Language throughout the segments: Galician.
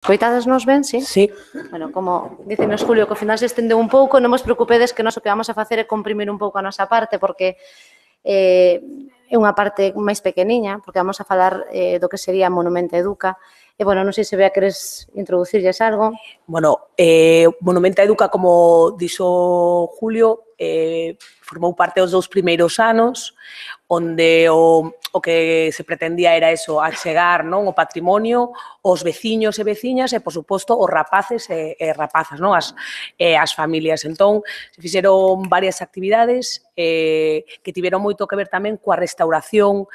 Coitadas nos ben, sí? Sí. Bueno, como dicenos Julio, que ao final se estendeu un pouco, non vos preocupedes que nós o que vamos a facer é comprimir un pouco a nosa parte, porque é unha parte máis pequeniña, porque vamos a falar do que sería Monumenta Educa. E, bueno, non sei se Bea queres introducirlles algo. Bueno, Monumenta Educa, como dixo Julio, formou parte os 2 primeiros anos, onde o que se pretendía era eso, achegar, non, o patrimonio, os veciños e veciñas e, por suposto, os rapaces e rapazas, non, as familias. Entón, se fixeron varias actividades que tiveron moito que ver tamén coa restauración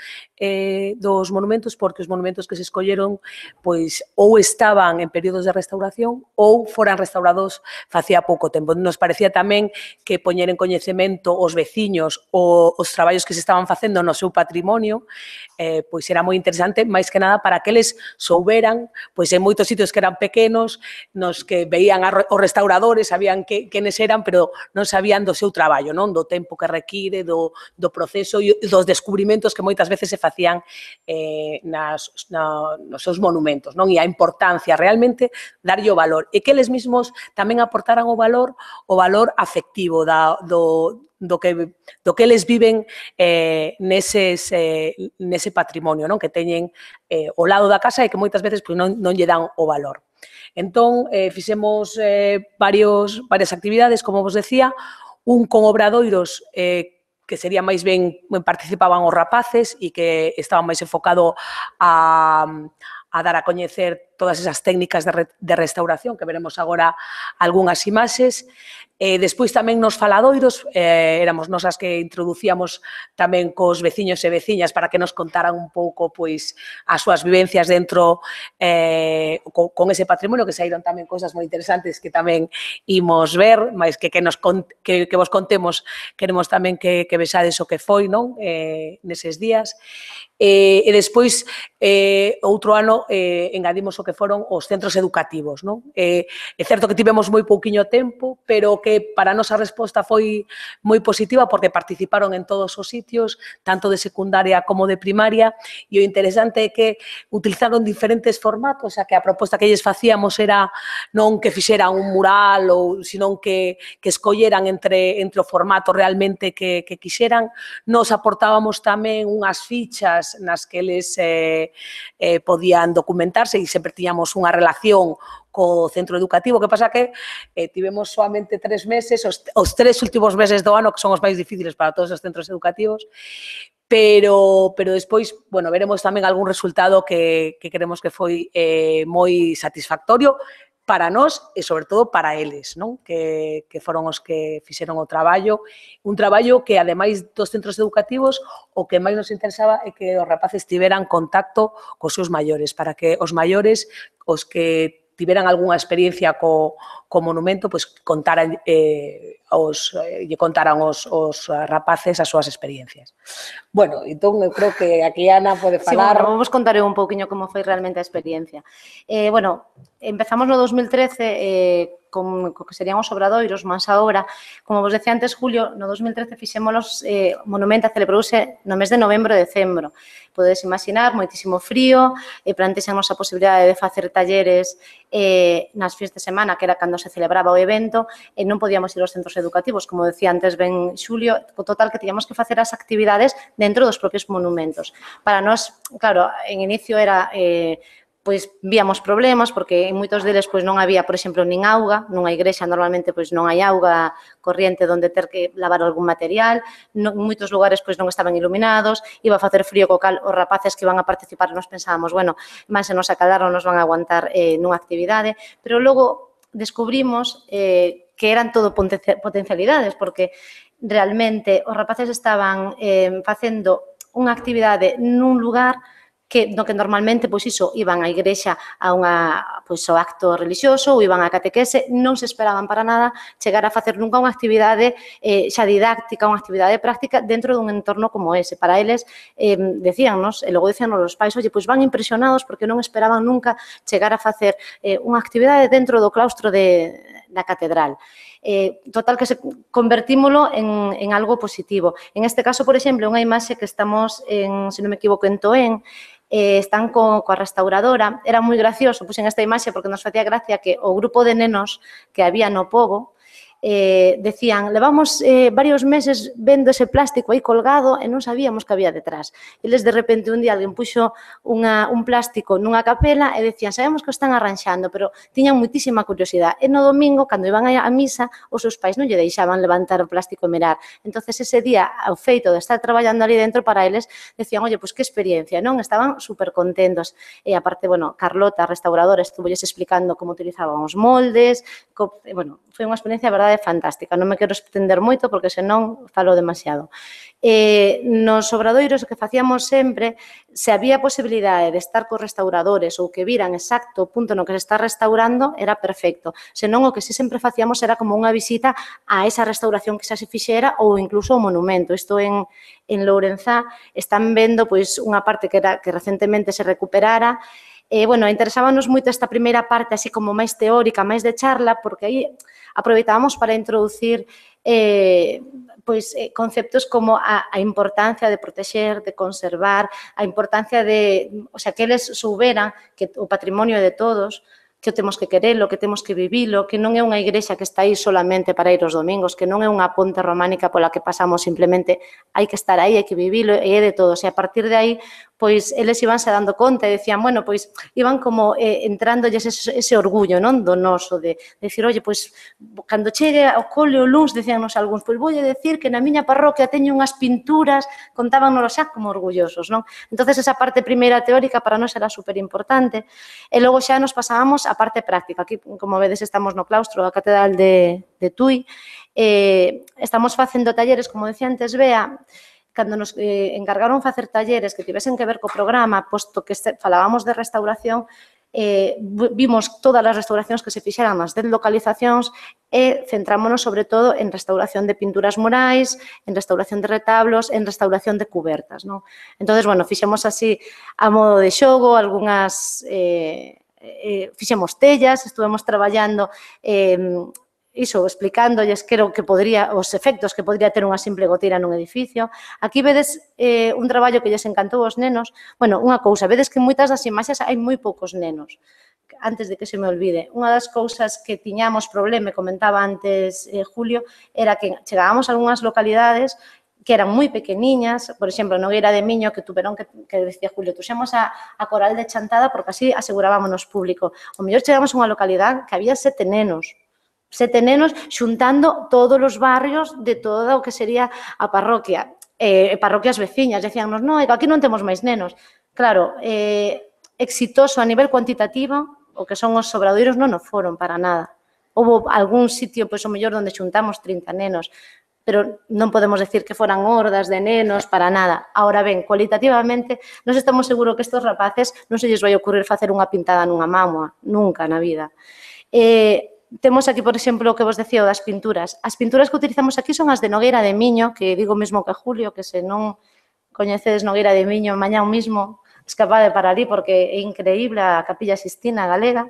dos monumentos, porque os monumentos que se escolleron pois ou estaban en períodos de restauración ou foran restaurados facía pouco tempo. Nos parecía tamén que poñer en coñecemento os veciños os traballos que se estaban facendo no seu patrimonio, pois era moi interesante, máis que nada para que eles souberan, pois en moitos sitios que eran pequenos, nos que veían os restauradores, sabían quenes eran, pero non sabían do seu traballo, non, do tempo que require, do proceso e dos descubrimentos que moitas veces se facían nos seus monumentos, non? E a importancia realmente darlle o valor. E que eles mesmos tamén aportaran o valor afectivo do que eles viven nese patrimonio, non? Que teñen ao lado da casa e que moitas veces pois, non lle dan o valor. Entón, fixemos varias actividades, como vos decía, un con obradoiros que sería máis ben participaban os rapaces e que estaban máis enfocado a dar a coñecer todas esas técnicas de restauración, que veremos agora algunhas imaxes. Despois tamén nos faladoiros, éramos nos as que introducíamos tamén cos veciños e veciñas para que nos contaran un pouco pois as súas vivencias dentro con ese patrimonio, que saíron tamén cousas moi interesantes que tamén imos ver, máis que vos contemos, queremos tamén que vexades o que foi, non? Neses días. E despois, outro ano, engadimos o que foron os centros educativos, non? É certo que tivemos moi pouquiño tempo, pero que para a nosa resposta foi moi positiva porque participaron en todos os sitios, tanto de secundaria como de primaria, e o interesante é que utilizaron diferentes formatos, xa que a proposta que lles facíamos era non que fixeran un mural, senón que escolleran entre o formato realmente que quixeran. Nos aportábamos tamén unhas fichas nas que eles podían documentarse e sempre tiñamos unha relación co centro educativo, que pasa que tivemos solamente 3 meses, os 3 últimos meses do ano, que son os máis difíciles para todos os centros educativos, pero despois, bueno, veremos tamén algún resultado que queremos que foi moi satisfactorio para nós e, sobre todo, para eles, non? Que foron os que fixeron o traballo, un traballo que, ademais dos centros educativos, o que máis nos interesaba é que os rapaces tiveran contacto cos seus maiores, para que os maiores, os que tiveran algunha experiencia co monumento, pois contaran os rapaces as súas experiencias. Bueno, entón, eu creo que aquí Ana pode falar. Sí, bueno, vamos contar un pouquiño como foi realmente a experiencia. Bueno, empezamos no 2013 con que serían os obradoiros, mansa obra. Como vos decía antes, Julio, no 2013 fixémolos, Monumenta celebrouse no mes de novembro e decembro. Podedes imaginar, moitísimo frío, plantexamos a posibilidade de facer talleres nas fins de semana, que era cando se celebraba o evento, e non podíamos ir aos centros educativos, como decía antes ben Xulio, co total que tiñamos que facer as actividades dentro dos propios monumentos. Para nós, claro, en inicio era pois víamos problemas porque en moitos deles pois non había, por exemplo, nin auga, nunha igrexa normalmente pois non hai auga corriente onde ter que lavar algún material, en moitos lugares pois non estaban iluminados, iba a facer frío co cal os rapaces que iban a participar nos pensábamos, bueno, máis se nos acalaron, nos van a aguantar nunha actividade, pero logo descubrimos que eran todo potencialidades, porque realmente os rapaces estaban facendo unha actividade nun lugar no que normalmente, pois iso, iban á igrexa ao acto religioso ou iban á catequese, non se esperaban para nada chegar a facer nunca unha actividade xa didáctica, unha actividade práctica dentro dun entorno como ese. Para eles, decíannos, e logo decíannos os pais, oye, pois van impresionados porque non esperaban nunca chegar a facer unha actividade dentro do claustro da catedral. total que convertímolo en algo positivo. En este caso, por exemplo, unha imaxe que estamos, se non me equivoco, en Toén, están coa restauradora. Era moi gracioso, pois en esta imaxe, porque nos facía gracia que o grupo de nenos que había no pobo decían, levamos varios meses vendo ese plástico aí colgado e non sabíamos que había detrás. Eles, de repente, un día alguén puxo un plástico nunha capela e decían, sabemos que o están arranxando, pero tiñan moitísima curiosidade. E no domingo, cando iban á misa, os seus pais non lle deixaban levantar o plástico e mirar. Entonces, ese día, ao feito de estar traballando ali dentro, para eles, decían, oye, pois que experiencia, non? Estaban super contentos. E, aparte, bueno, Carlota, a restauradora, estuvolles explicando como utilizaban os moldes, bueno, foi unha experiencia, a verdade, fantástica. Non me quero extender moito porque senón falo demasiado. Nos obradoiros o que facíamos sempre, se había posibilidade de estar cos restauradores ou que viran exacto o punto no que se está restaurando, era perfecto. Senón o que si sempre facíamos era como unha visita a esa restauración que xa se fixera ou incluso o monumento. Isto en Lourenzá están vendo pois unha parte que recentemente se recuperara. Bueno, interesábanos moito esta primeira parte así como máis teórica, máis de charla, porque aí aproveitábamos para introducir conceptos como a importancia de protexer, de conservar, a importancia de, o sea, que eles souberan que o patrimonio é de todos, que o temos que querelo, que temos que vivilo, que non é unha igrexa que está aí solamente para ir os domingos, que non é unha ponte románica pola que pasamos simplemente, hai que estar aí, hai que vivilo, e é de todos. E a partir de aí, pois, eles ibanse dando conta e decían, bueno, pois, iban como entrándolles ese orgullo, non, do noso, de decir, oye, pois, cando chegue ao cole o luns, decíannos algúns, pois, voulle decir que na miña parroquia teño unhas pinturas, contábanos xa como orgullosos, non? Entonces, esa parte primeira teórica para nós era superimportante, e logo xa nos pasábamos a parte práctica. Aquí, como vedes, estamos no claustro da Catedral de Tui. Estamos facendo talleres, como decía antes Bea, cando nos encargaron facer talleres que tivesen que ver co programa, posto que falábamos de restauración, vimos todas as restauracións que se fixeran nas 10 localizacións e centrámonos sobre todo en restauración de pinturas murais, en restauración de retablos, en restauración de cubertas, non? Entón, bueno, fixemos así a modo de xogo, algunhas fixemos tellas, estuvemos traballando iso, explicándolles que era o que podría, os efectos que podría ter unha simple goteira nun edificio. Aquí vedes un traballo que lles encantou aos nenos. Bueno, unha cousa, vedes que en moitas das imaxes hai moi poucos nenos. Antes de que se me olvide, unha das cousas que tiñamos problema, comentaba antes Julio, era que chegábamos a algunhas localidades que eran moi pequeniñas, por exemplo, Nogueira de Miño, que tuveron que decía Julio, tuxemos a Coral de Chantada porque así asegurábamos público. O mellor chegamos a unha localidade que había 7 nenos xuntando todos os barrios de todo o que sería a parroquia, parroquias veciñas, decíannos, non, aquí non temos máis nenos. Claro, exitoso a nivel cuantitativo, o que son os obradoiros non o foron para nada. Houve algún sitio, pois, o mellor, onde xuntamos 30 nenos, pero non podemos decir que foran hordas de nenos para nada. Ahora ben, cualitativamente, nós estamos seguros que estes rapaces non se lles vai ocurrir facer unha pintada nunha mámoa, nunca na vida. Temos aquí, por exemplo, o que vos decía das pinturas. As pinturas que utilizamos aquí son as de Nogueira de Miño, que digo mesmo que Julio, que se non coñecedes Nogueira de Miño, mañá mismo escapade para ali, porque é increíble a Capilla Sixtina galega.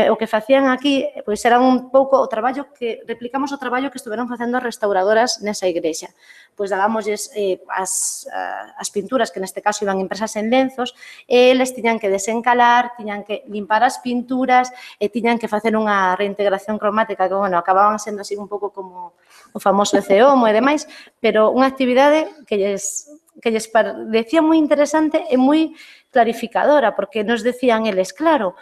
O que facían aquí, pois era un pouco o traballo que replicamos o traballo que estuveron facendo as restauradoras nesa igrexa. Pois dábamosles as pinturas que neste caso iban impresas en lenzos e eles tiñan que desencalar, tiñan que limpar as pinturas e tiñan que facer unha reintegración cromática que, bueno, acababan sendo así un pouco como o famoso ECOMO e demais, pero unha actividade que lles parecía moi interesante e moi clarificadora, porque nos decían eles, claro,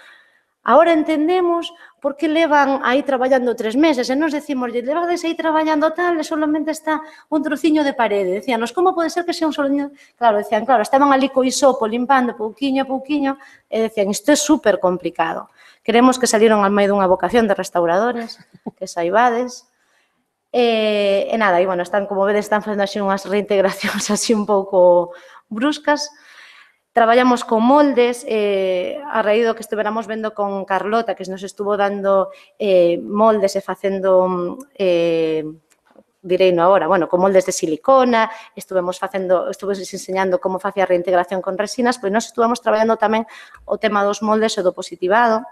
agora entendemos por que levan aí traballando 3 meses e nos decimos, levades aí traballando tal e solamente está un trociño de parede. Decíanos, como pode ser que sea un soliño? Claro, decían, claro, estaban ali co isopo limpando pouquiño a pouquiño e decían, isto é super complicado. Queremos que salieron ao medio dunha vocación de restauradores, que saibades. E nada, e bueno, están, como vedes, están facendo así unhas reintegracións así un pouco bruscas. Traballamos con moldes, a raíz do que estuveramos vendo con Carlota, que nos estuvo dando moldes e facendo, direino agora, bueno, con moldes de silicona, estuves enseñando como facía a reintegración con resinas, pois nós estuvemos traballando tamén o tema dos moldes e do positivado.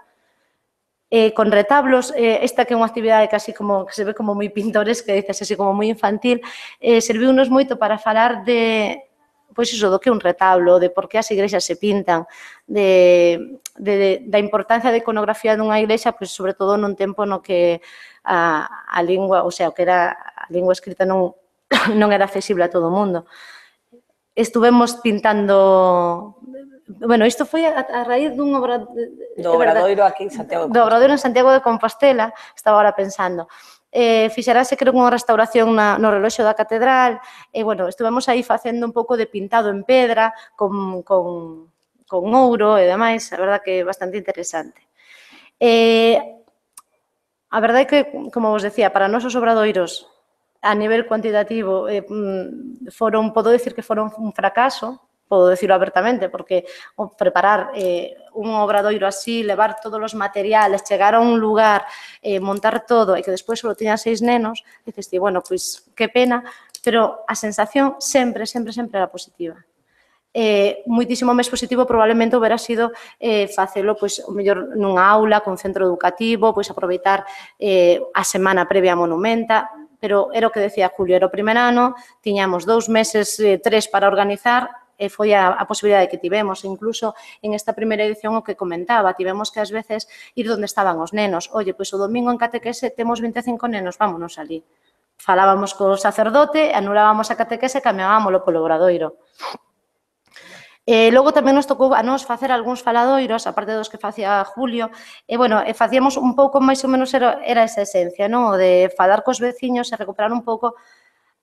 con retablos, esta que é unha actividade casi como que se ve como moi pintoresca, dices así como moi infantil, serviunos moito para falar de, pois iso, do que é un retablo, de por que as igrexas se pintan, da importancia da iconografía dunha igrexa, pois sobre todo nun tempo no que a lingua, o sea, o que era a lingua escrita non era accesible a todo o mundo. Estuvemos pintando... Bueno, isto foi a raíz dun obradoiro... Do Obradoiro aquí en Santiago de Compostela. Do Obradoiro en Santiago de Compostela, estaba agora pensando. Fixerase, creo, unha restauración no reloxo da catedral, e, bueno, estuvemos aí facendo un pouco de pintado en pedra, con ouro e demais, a verdad que é bastante interesante. A verdade é que, como vos decía, para nós os obradoiros, a nivel cuantitativo, podo dicir que foron un fracaso, podo decirlo abertamente, porque preparar un obradoiro así, levar todos os materiales, chegar a un lugar, montar todo, e que despois só tiñan 6 nenos, dices ti, bueno, pois que pena, pero a sensación sempre, sempre, sempre era positiva. Moitísimo máis positivo probablemente houbera sido facelo, pois, o mellor nunha aula, con centro educativo, pois aproveitar a semana previa a Monumenta, pero era o que decía Julio, era o primer ano, tiñamos 2 meses, 3 para organizar, e foi a posibilidade que tivemos, incluso en esta primeira edición o que comentaba, tivemos que ás veces ir onde estaban os nenos. Oye, pois o domingo en catequese temos 25 nenos, vámonos ali. Falábamos co sacerdote, anulábamos a catequese e camiábamoslo polo obradoiro. Logo tamén nos tocou a nós facer algúns faladoiros, aparte dos que facía Julio, e, bueno, facíamos un pouco, máis ou menos, era esa esencia, non? O de falar cos veciños e recuperar un pouco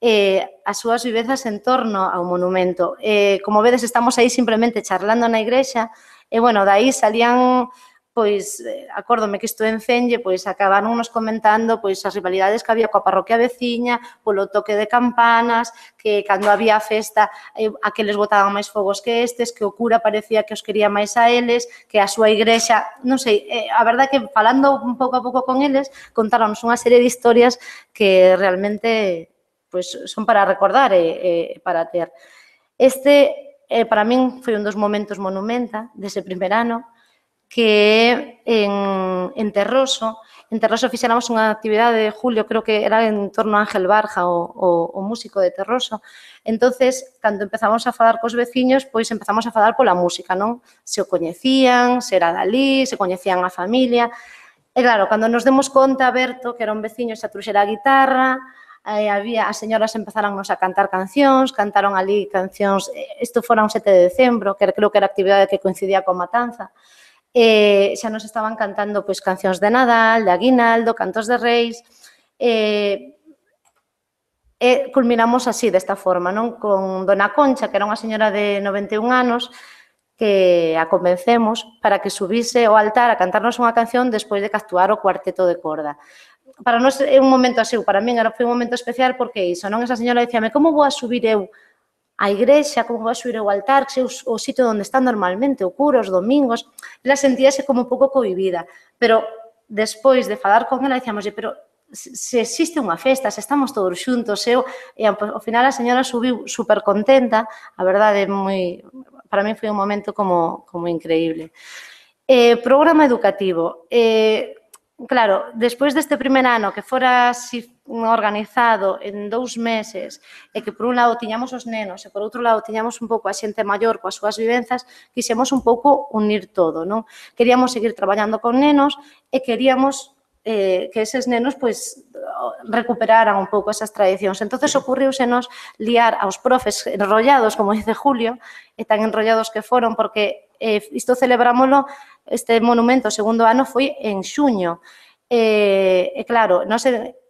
as súas vivenzas en torno ao monumento. Como vedes, estamos aí simplemente charlando na igrexa e, bueno, daí salían, pois, acórdome que isto en Cenge, pois, acabaron nos comentando, pois, as rivalidades que había coa parroquia veciña, polo toque de campanas, que cando había festa, aqueles botaban máis fogos que estes, que o cura parecía que os quería máis a eles, que a súa igrexa, non sei, a verdade é que falando un pouco a pouco con eles, contáronos unha serie de historias que realmente, pois, son para recordar e para ter. Este, para min, foi un dos momentos Monumenta dese primer ano, que en Terroso. En Terroso fixéramos unha actividade, Julio, creo que era en torno a Ángel Barja, o músico de Terroso. Entonces, cando empezamos a falar cos veciños, pois empezamos a falar pola música, non? Se o coñecían, se era dalí, se coñecían a familia. E claro, cando nos demos conta, Berto, que era un veciño, xa truxera a guitarra, as señoras empezaronnos a cantar cancións, cantaron ali cancións, isto fora un 7 de decembro, que creo que era a actividade que coincidía con Matanza, xa nos estaban cantando pois cancións de Nadal, de Aguinaldo, cantos de Reis, e culminamos así, desta forma, non? Con Dona Concha, que era unha señora de 91 anos, que a convencemos para que subise ao altar a cantarnos unha canción despois de que actuara o cuarteto de corda. Para nós é un momento así, para min foi un momento especial porque iso, non? Esa señora dicíame, como vou a subir eu a igrexa, como vou a subir eu ao altar, que é o sitio onde está normalmente o cura, os domingos. Ela sentíase como un pouco cohibida, pero despois de falar con ela, dicíamos, pero se existe unha festa, se estamos todos xuntos, e ao final a señora subiu super contenta, a verdade, para mí foi un momento como increíble. Programa educativo. Claro, despois deste primer ano que fora así organizado en 2 meses e que por un lado tiñamos os nenos e por outro lado tiñamos un pouco a xente maior coas súas vivenzas, quixemos un pouco unir todo, non? Queríamos seguir traballando con nenos e queríamos que eses nenos pois recuperaran un pouco esas tradicións. Entonces ocurriusenos liar aos profes enrollados, como dice Julio, e tan enrollados que foron, porque isto celebrámoslo, este monumento, o segundo ano, foi en xuño. E claro, nós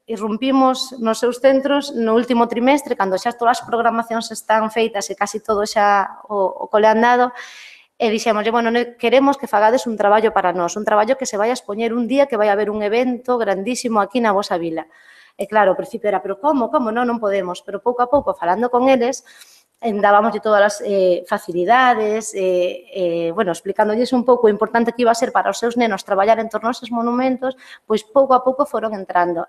irrumpimos nos seus centros no último trimestre, cando xa todas as programacións están feitas e casi todo xa o cole andado, e dixemos, bueno, queremos que fagades un traballo para nós, un traballo que se vai a expoñer un día que vai haber un evento grandísimo aquí na vosa vila. E claro, ao principio era, pero como? Non podemos. Pero pouco a pouco, falando con eles, dábamoslle todas as facilidades, bueno, explicándolles un pouco o importante que iba a ser para os seus nenos traballar en torno a esos monumentos, pois pouco a pouco foron entrando.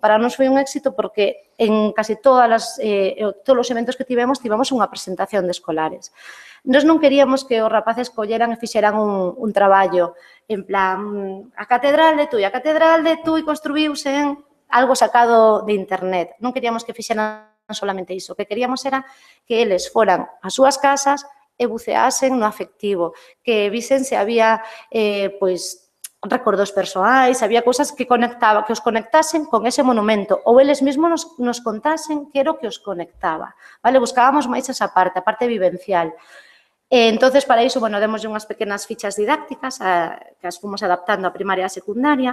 Para nós foi un éxito porque en casi todos os eventos que tivemos unha presentación de escolares. Nós non queríamos que os rapaces colleran e fixeran un traballo en plan, a Catedral de Tui construíuse en algo sacado de internet. Non queríamos que fixeran solamente iso. O que queríamos era que eles foran ás súas casas e buceasen no afectivo, que visen se había, pois, recordos persoais, había cousas que os conectasen con ese monumento, ou eles mesmos nos contasen que era o que os conectaba. Vale? Buscábamos máis esa parte, a parte vivencial. Entonces, para iso, bueno, démoslle unhas pequenas fichas didácticas que as fomos adaptando a primaria e a secundaria.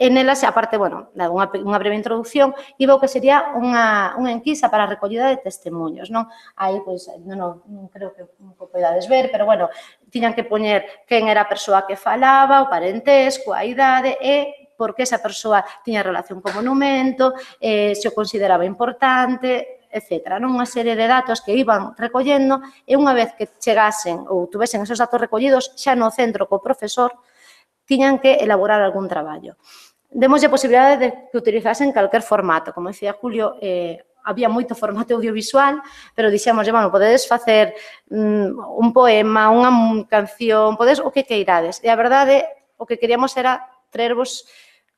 En elas, aparte, bueno, unha breve introducción, iba o que sería unha enquisa para a recollida de testemunhos, non? Aí, pois, non creo que podades ver, pero, bueno, tiñan que poñer quen era a persoa que falaba, o parentesco, a idade e por que esa persoa tiña relación co monumento, se o consideraba importante, etc. Unha serie de datos que iban recollendo e unha vez que chegasen ou tuvesen esos datos recollidos, xa no centro co profesor, tiñan que elaborar algún traballo. Demos a posibilidade de que utilizasen calquer formato. Como dicía Julio, había moito formato audiovisual, pero dixemos, bueno, podedes facer un poema, unha canción, podedes o que queirades. E a verdade, o que queríamos era traervos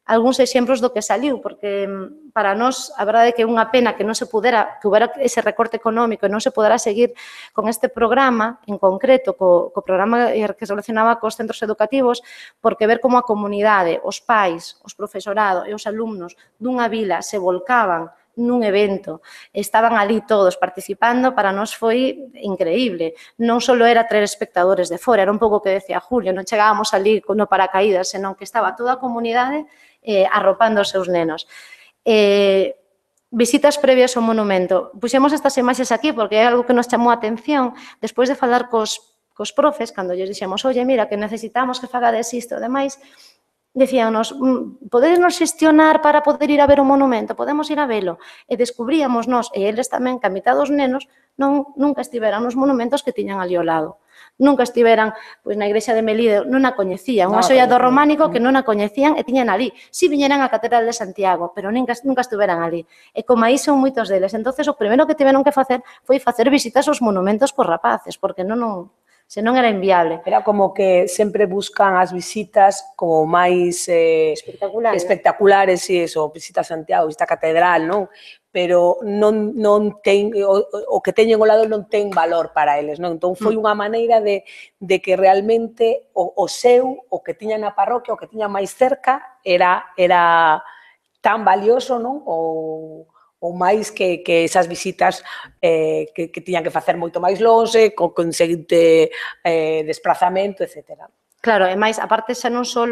algúns exemplos do que saliu, porque para nós a verdade é que é unha pena que non se pudera, que houbera ese recorte económico e non se pudera seguir con este programa, en concreto, co programa que se relacionaba cos centros educativos, porque ver como a comunidade, os pais, os profesorado e os alumnos dunha vila se volcaban nun evento, estaban ali todos participando, para nós foi increíble. Non só era traer espectadores de fora, era un pouco o que decía Julio, non chegábamos ali no paracaídas, senón que estaba toda a comunidade arropando os seus nenos. Visitas previas ao monumento. Puxemos estas imaxes aquí porque é algo que nos chamou a atención despois de falar cos profes, cando lles dixemos, oye, mira, que necesitamos que fagades isto e demais, decíanos, podedes xestionar para poder ir a ver o monumento, podemos ir a velo. E descubríamos nós, e eles tamén, que a mitad dos nenos nunca estiveran nos monumentos que tiñan ali ao lado. Nunca estiveran na igrexa de Melide, non a coñecían. Unha xoia do románico que non a coñecían e tiñan ali. Si viñeran á Catedral de Santiago, pero nunca estiveran ali. E como aí son moitos deles. Entonces, o primeiro que tiveron que facer foi facer visitas aos monumentos cos rapaces, porque senón era inviable. Era como que sempre buscan as visitas como máis espectaculares, e eso, visita a Santiago, visita a Catedral, non? Pero non ten, o que teñen ao lado non ten valor para eles, non? Entón foi unha maneira de que realmente o seu, o que tiña na parroquia, o que tiña máis cerca, era tan valioso, non? Ou máis que esas visitas que tiñan que facer moito máis longe, con seguinte desplazamento, etc. Claro, e máis, aparte xa non só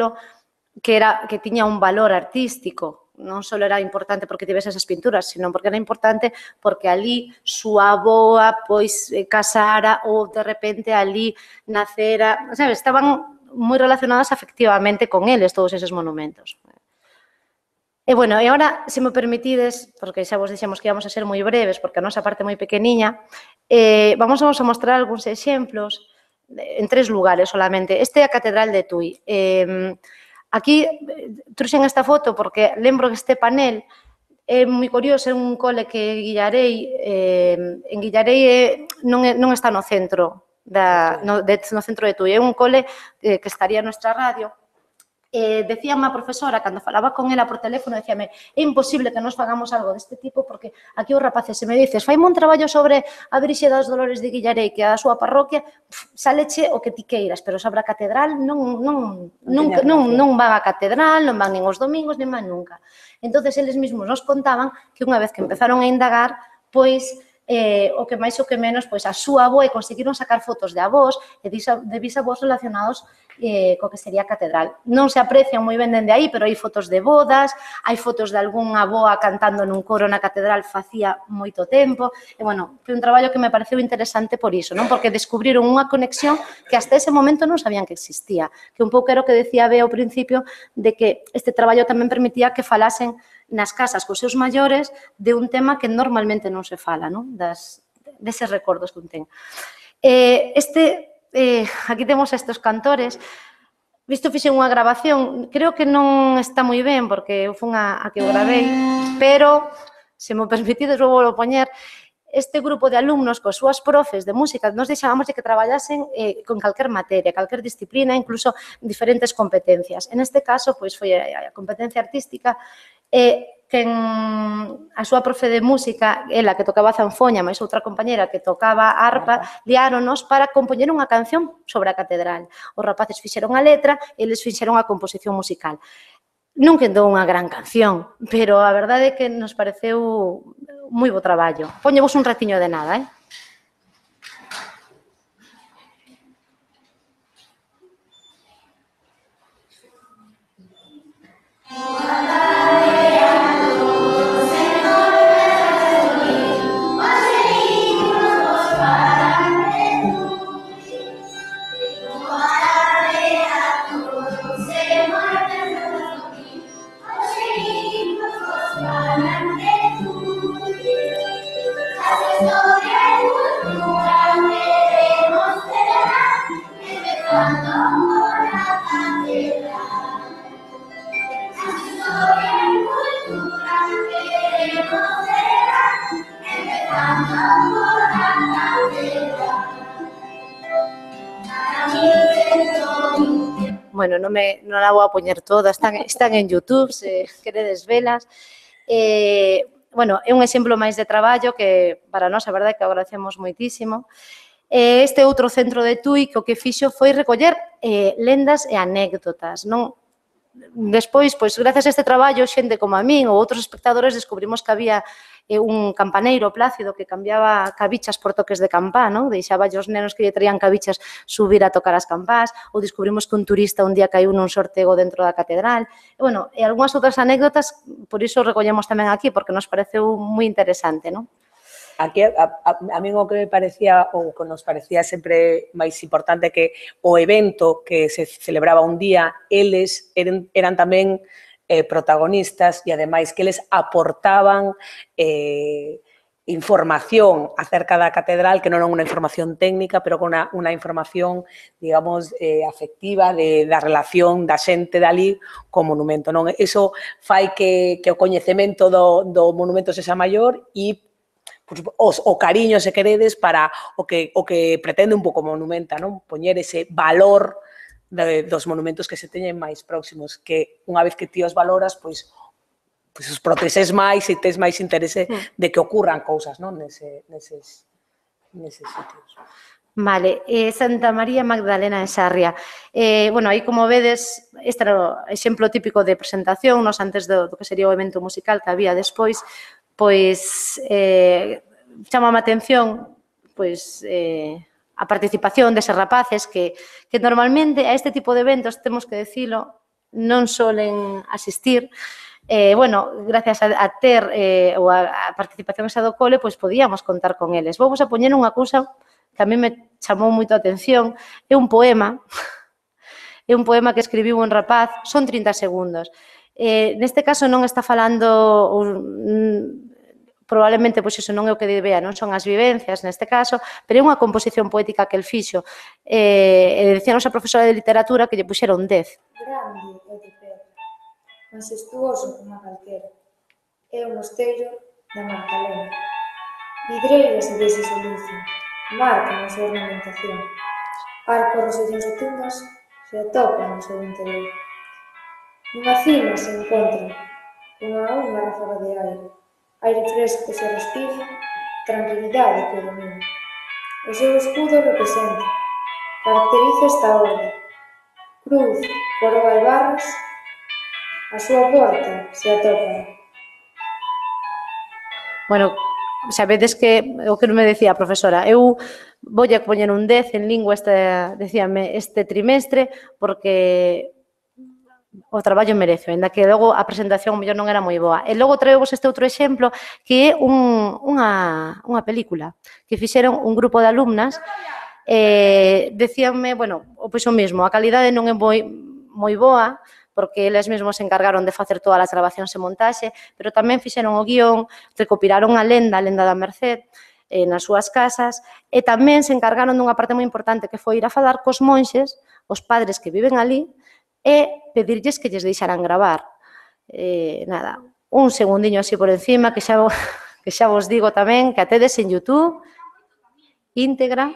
que tiña un valor artístico, non só era importante porque tivese esas pinturas, sino porque era importante porque ali súa avoa pois casara ou de repente ali nacera, sabes, estaban moi relacionadas afectivamente con eles todos eses monumentos. E, bueno, e agora, se me permitides, porque xa vos dixemos que íbamos a ser moi breves, porque a nosa parte é moi pequeniña, vamos a mostrar algúns exemplos en 3 lugares solamente. Este é a Catedral de Tui. Aquí trouxen esta foto porque lembro que este panel é moi curioso, é un cole que Guillarei, en Guillarei non está no centro no centro de Tui, é un cole que estaría a nuestra radio. Decíame a profesora, cando falaba con ela por teléfono, decíame, é imposible que nos fagamos algo deste tipo porque aquí os rapaces, se me dices, faime un traballo sobre a Virxe dos Dolores de Guillarei, que é a súa parroquia, sáleche o que ti queiras, pero sobre a catedral non van á catedral, non van nin os domingos, nin van nunca. Entonces, eles mesmos nos contaban que unha vez que empezaron a indagar, pois, o que máis o que menos, pois a súa avó e conseguiron sacar fotos de avós e de bisavós relacionados co que sería a catedral. Non se aprecian moi ben dende aí, pero hai fotos de bodas, hai fotos de algunha avoa cantando nun coro na catedral facía moito tempo, e, bueno, foi un traballo que me pareceu interesante por iso, non? Porque descubriron unha conexión que hasta ese momento non sabían que existía, que un pouco era o que decía Bea ao principio, de que este traballo tamén permitía que falasen nas casas cos seus maiores de un tema que normalmente non se fala, non? deses recordos que un ten. Aquí temos estes cantores. Visto, fixen unha grabación, creo que non está moi ben, porque eu fun a que o gravei, pero, se me permitides, vou a poñer. Este grupo de alumnos coas súas profes de música nos deixábamos de que traballasen con calquer materia, calquer disciplina, incluso diferentes competencias. En este caso, pois, foi a competencia artística, quen a súa profe de música, ela que tocaba zanfoña, máis outra compañera que tocaba arpa, liáronos para compoñer unha canción sobre a catedral. Os rapaces fixeron a letra, eles fixeron a composición musical. Non quedou unha gran canción, pero a verdade é que nos pareceu moi bo traballo. Poñevos un ratiño de nada, eh? Bueno, non a vou a poñer toda, están en YouTube, se queredes velas. Bueno, é un exemplo máis de traballo que para nós, a verdade, que agradecemos moitísimo. Este outro centro de Tui que o que fixo foi recoller lendas e anécdotas, non? Despois, pois, gracias a este traballo, xente como a min ou outros espectadores descubrimos que había un campaneiro Plácido que cambiaba cabichas por toques de campá, non? Deixaba os nenos que lle traían cabichas subir a tocar as campás, ou descubrimos que un turista un día caiu nun sortego dentro da catedral. E, bueno, e algunhas outras anécdotas, por iso recollemos tamén aquí, porque nos pareceu moi interesante, non? Aquí, a min o que me parecía, ou que nos parecía sempre máis importante que o evento que se celebraba un día, eles eran tamén protagonistas e, ademais, que eles aportaban información acerca da catedral, que non é unha información técnica, pero con unha información, digamos, afectiva da relación da xente dali co monumento, non? Iso fai que o coñecemento do monumento sexa maior e o cariño, se queredes, para o que pretende un pouco Monumenta, non? Poñer ese valor dos monumentos que se teñen máis próximos, que unha vez que ti os valoras, pois os proteses máis e tes máis interese de que ocurran cousas, non? Neses sitios. Vale, Santa María Magdalena de Sarria. Bueno, aí como vedes, este era o exemplo típico de presentación, nos antes do que sería o evento musical que había despois, pois chamame a atención pois a participación deses rapaces que normalmente a este tipo de eventos, temos que decilo, non solen asistir. Bueno, gracias a ter a participación esa do cole, pois podíamos contar con eles. Vou vos a poñer unha cousa que a mí me chamou moito a atención. É un poema que escribiu un rapaz, son 30 segundos. Neste caso non está falando, probablemente, pois iso non é o que debea, non son as vivencias neste caso, pero é unha composición poética que el fixo. Dicíanos a profesora de literatura que lle puxera un 10. Grande é de pedra, majestuoso como a calquera, é o mosteiro da Magdalena. Vidreiras e deses de luce, marcan a súa ornamentación. Arcos, rosellóns e tumbas se atopan no seu interior. Nunha cima se encontran unha ráfaga de aire fresco que se respira, tranquilidade que domina. O seu escudo representa, caracteriza esta orde. Cruz, coroa e barras, a súa porta se atopan. Bueno, sabedes que o que me decía a profesora, eu voulle a poñer un 10 en lingua este trimestre porque o traballo merezo, ainda que logo a presentación mellor non era moi boa. E logo traevos este outro exemplo que é unha película que fixeron un grupo de alumnas. Decíanme, bueno, pois o mesmo, a calidade non é moi boa, porque eles mesmos se encargaron de facer todas as grabacións e montaxe, pero tamén fixeron o guión, recopilaron a lenda da Merced, nas súas casas, e tamén se encargaron dunha parte moi importante que foi ir a falar cos monxes, os padres que viven ali, e pedirlles que lles deixaran gravar. Nada, un segundiño así por encima, que xa vos digo tamén, que a tedes en YouTube, íntegra.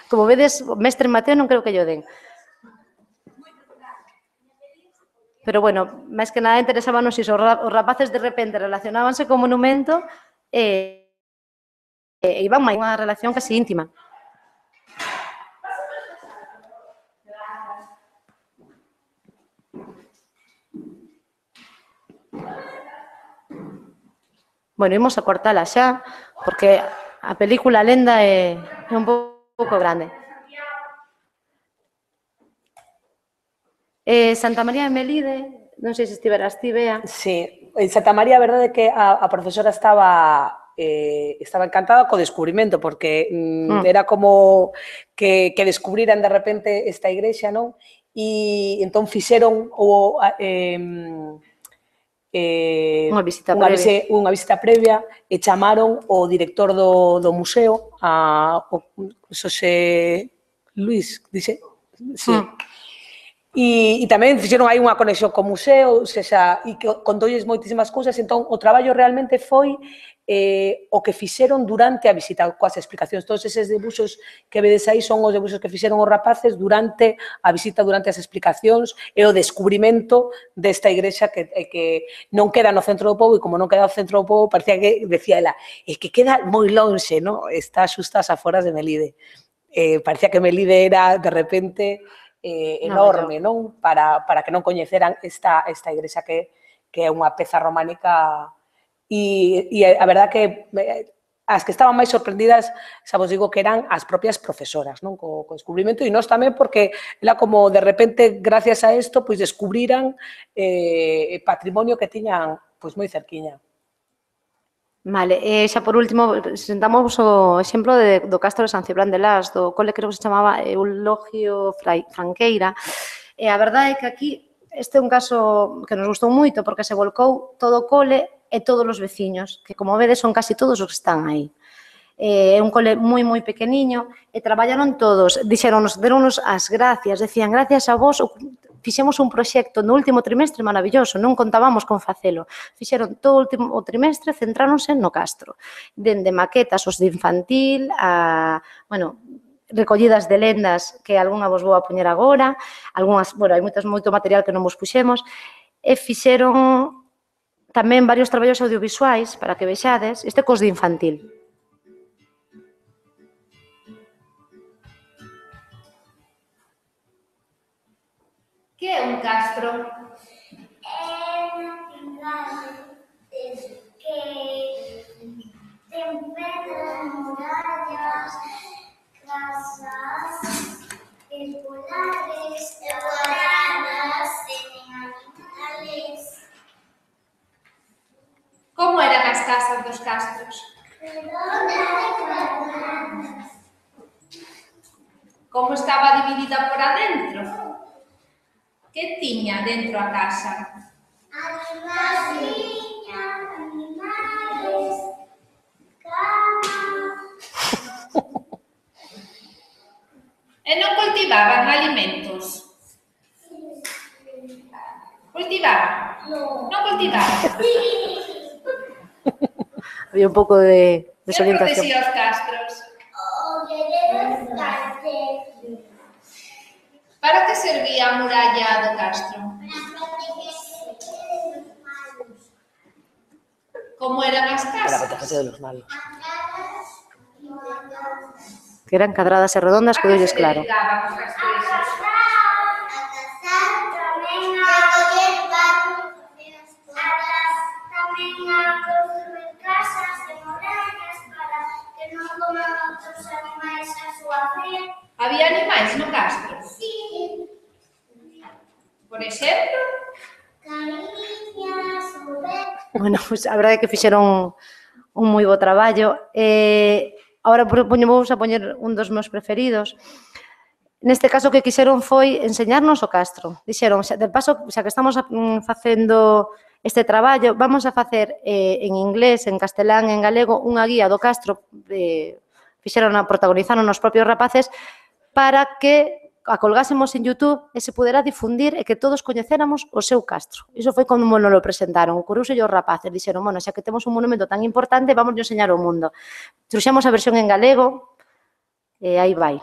Como vedes, o mestre Mateo non creo que llo den. Pero, bueno, máis que nada interesábanos iso. Os rapaces de repente relacionábanse co monumento e iban máis unha relación casi íntima. Bueno, imos a cortala xa, porque a película Lenda é un pouco grande. Santa María de Melide, non sei se estiveras ti, Bea. Sí, en Santa María, a verdade é que a profesora estaba encantada co descubrimento, porque era como que descubriran de repente esta igrexa, non? E entón fixeron Unha visita previa e chamaron o director do museo, o Xosé Luis, dixe? Sí. E tamén fixeron aí unha conexión co museo, e que contolles moitísimas cousas, entón o traballo realmente foi o que fixeron durante a visita, coas explicacións. Todos eses debuxos que vedes aí son os debuxos que fixeron os rapaces durante a visita, durante as explicacións e o descubrimento desta igrexa que non queda no centro do pobo, e como non queda no centro do pobo, parecía que, decía ela, é que queda moi lonxe, non? Está xusto ás aforas de Melide. Parecía que Melide era, de repente, enorme, non? Para que non coñeceran esta igrexa que é unha peza románica, e a verdad que as que estaban máis sorprendidas, xa vos digo que eran as propias profesoras, non? Co descubrimento, e nós tamén, porque era como de repente, gracias a isto, pois descubriran patrimonio que tiñan pois moi cerquiña. Vale, xa por último, presentamos o exemplo do Castro de San Cibrán de Las, do cole creo que se chamaba Eulogio Franqueira, e a verdade é que aquí este é un caso que nos gustou moito porque se volcou todo o cole e todos os veciños, que como vedes son casi todos os que están aí. É un cole moi pequeniño e traballaron todos, deronnos as gracias, decían, gracias a vos, fixemos un proxecto no último trimestre maravilloso, non contábamos con facelo. Fixeron todo o último trimestre, centráronse no Castro. Dende maquetas os de infantil, recollidas de lendas, que algunha vos vou a poñer agora, algunhas, hai moito material que non vos puxemos, e fixeron tamén varios traballos audiovisuais para que vexades, este cos de infantil. Que é un castro? É unha cidade que ten pedras, murallas, casas circulares, cuadradas, teñen animales. Como eran as casas dos castros? Redondas e cuadradas. Como estaba dividida por adentro? Que tiña dentro a casa? Animales, cama. E non cultivaban alimentos? Cultivaban? Non cultivaban? Había un pouco de desorientación. Que protexía os castros? O querer cartel. Para que servía a muralla do castro? Como eran as casas? Para protegerse de los malos. Que eran cadradas e redondas, que olles claro. A cazar, tamén a recoller barro, tamén a construir casas e murallas para que non coman outros animais a súa fe. Había animais no castro? Sí. Por exemplo? Cariñas, ovejas. Bueno, pues a verdade é que fixeron un moi bo traballo. Agora vou a poñer un dos meus preferidos. Neste caso, o que quixeron foi enseñarnos o castro. Dixeron, de paso, xa que estamos facendo este traballo, vamos a facer en inglés, en castelán, en galego, unha guía do castro, protagonizaron os propios rapaces, para que a colgásemos en YouTube e se pudera difundir e que todos coñecéramos o seu castro. Iso foi como nos lo presentaron. Ocurriuse os rapaces, dixeron, bueno, xa que temos un monumento tan importante, vamos a enseñar ao mundo. Trouxemos a versión en galego e aí vai.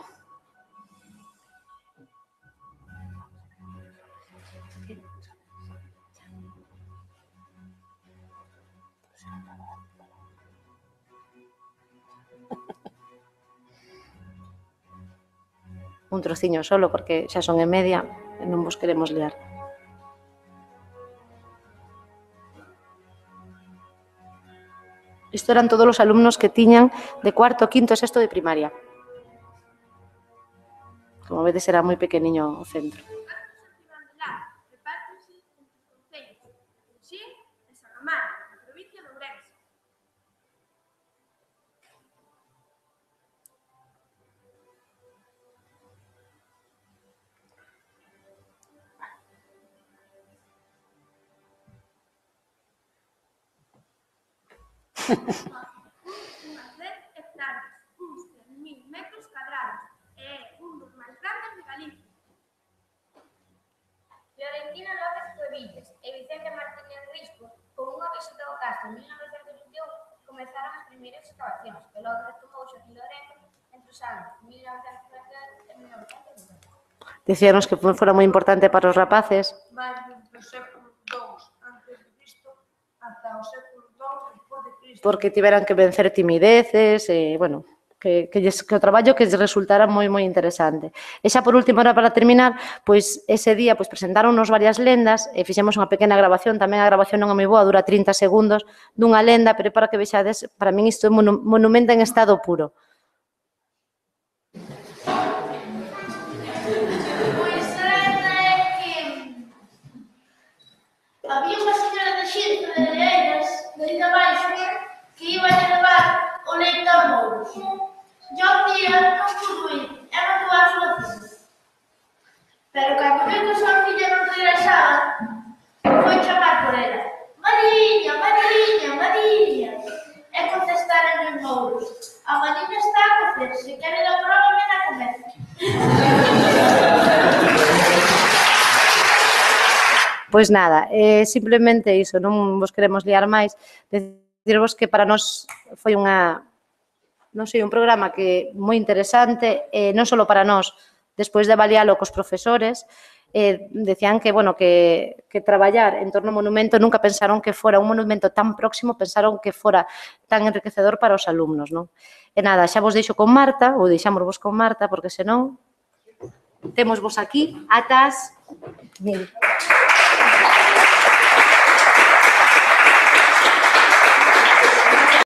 Un trociño solo, porque xa son e media e non vos queremos liar. Isto eran todos os alumnos que tiñan de cuarto, quinto e sexto de primaria. Como vedes, era moi pequeniño o centro. Unhas 10 hectáreas, uns 10.000 metros cadrados, e é un dos máis grandes de Galicia. Florentina López Cuevillas e Vicente Martínez Risco, con unha visita ao castro en 1921, comezaron as primeiras excavacións, que logo retomouse en Lorenzo entre os anos 1948 e 1950. Dicíanos que fora moi importante para os rapaces. Vai do século II a.C. ata o século II despois de Cristo. Porque tiveran que vencer timideces e, bueno, que o traballo que resultara moi interesante. E xa por último, para terminar, pois ese día presentaronnos varias lendas e fixemos unha pequena grabación, tamén a grabación non é moi boa, dura 30 segundos, dunha lenda, pero para que vexades, para min isto é monumento en estado puro. Pois a lenda é que había unha señora de Xirzo de Leeiras, de aí abaixo, que iba a levar o leite a Mouros. E un día non pudo ir, e mandou a súa filha. Pero cando viu que a súa filha non regresaba, foi chamar por ela. Mariña, Mariña, Mariña. E contestaron en Mouros. A Mariña está a cocer, se quere da prova, ven a comer. Pois nada, simplemente iso, non vos queremos liar máis, dicirvos que para nós foi unha, non sei, un programa que moi interesante, non só para nós, despois de avaliálo cos profesores, decían que, bueno, que traballar en torno ao monumento nunca pensaron que fora un monumento tan próximo, pensaron que fora tan enriquecedor para os alumnos, non? E nada, xa vos deixo con Marta, ou deixámosvos con Marta, porque senón temos vos aquí atas...